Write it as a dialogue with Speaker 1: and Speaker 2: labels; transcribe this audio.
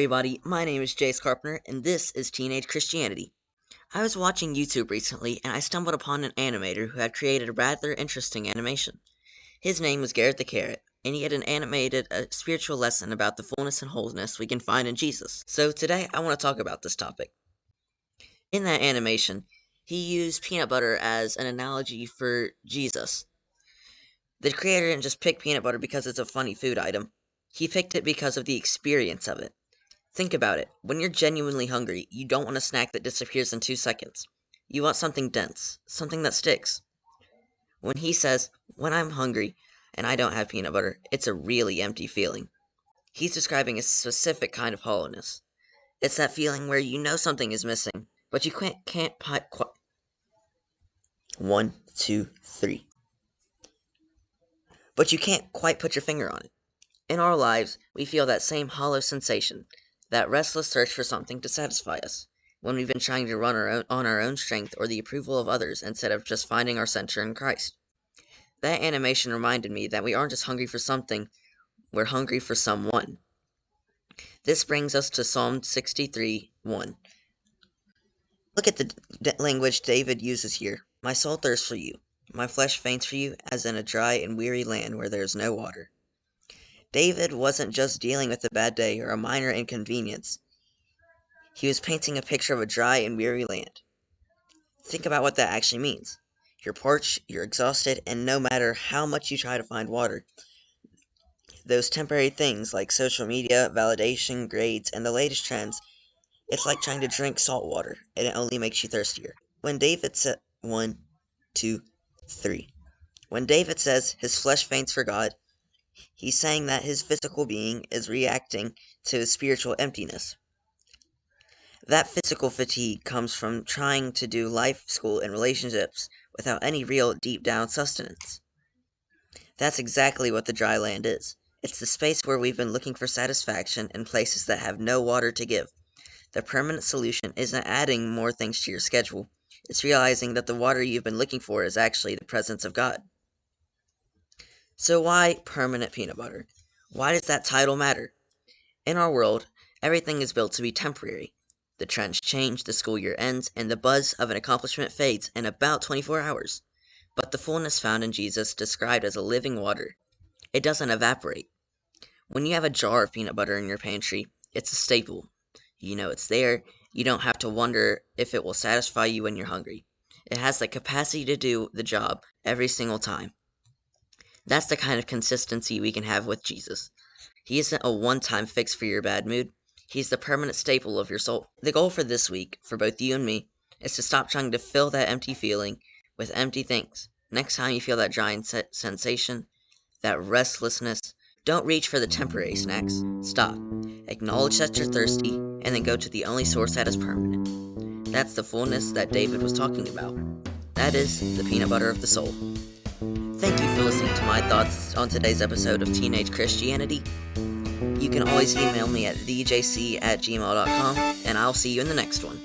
Speaker 1: everybody, my name is Jace Carpenter, and this is Teenage Christianity. I was watching YouTube recently, and I stumbled upon an animator who had created a rather interesting animation. His name was Garrett the Carrot, and he had animated a spiritual lesson about the fullness and wholeness we can find in Jesus. So today, I want to talk about this topic. In that animation, he used peanut butter as an analogy for Jesus. The creator didn't just pick peanut butter because it's a funny food item. He picked it because of the experience of it. Think about it. When you're genuinely hungry, you don't want a snack that disappears in 2 seconds. You want something dense, something that sticks. When he says, when I'm hungry and I don't have peanut butter, it's a really empty feeling. He's describing a specific kind of hollowness. It's that feeling where you know something is missing, but you can't quite. 1, 2, 3. But you can't quite put your finger on it. In our lives, we feel that same hollow sensation, that restless search for something to satisfy us, when we've been trying to run on our own strength or the approval of others instead of just finding our center in Christ. That animation reminded me that we aren't just hungry for something, we're hungry for someone. This brings us to Psalm 63:1. Look at the language David uses here. My soul thirsts for you. My flesh faints for you, as in a dry and weary land where there is no water. David wasn't just dealing with a bad day or a minor inconvenience. He was painting a picture of a dry and weary land. Think about what that actually means. You're parched, you're exhausted, and no matter how much you try to find water, those temporary things like social media, validation, grades, and the latest trends, it's like trying to drink salt water, and it only makes you thirstier. When David said 1, 2, 3. When David says his flesh faints for God, he's saying that his physical being is reacting to his spiritual emptiness. That physical fatigue comes from trying to do life, school, and relationships without any real deep-down sustenance. That's exactly what the dry land is. It's the space where we've been looking for satisfaction in places that have no water to give. The permanent solution isn't adding more things to your schedule. It's realizing that the water you've been looking for is actually the presence of God. So why permanent peanut butter? Why does that title matter? In our world, everything is built to be temporary. The trends change, the school year ends, and the buzz of an accomplishment fades in about 24 hours. But the fullness found in Jesus, described as a living water, it doesn't evaporate. When you have a jar of peanut butter in your pantry, it's a staple. You know it's there. You don't have to wonder if it will satisfy you when you're hungry. It has the capacity to do the job every single time. That's the kind of consistency we can have with Jesus. He isn't a one-time fix for your bad mood. He's the permanent staple of your soul. The goal for this week, for both you and me, is to stop trying to fill that empty feeling with empty things. Next time you feel that drying sensation, that restlessness, don't reach for the temporary snacks. Stop. Acknowledge that you're thirsty, and then go to the only source that is permanent. That's the fullness that David was talking about. That is the peanut butter of the soul. Thank you for listening to my thoughts on today's episode of Teenage Christianity. You can always email me at thejc@gmail.com, and I'll see you in the next one.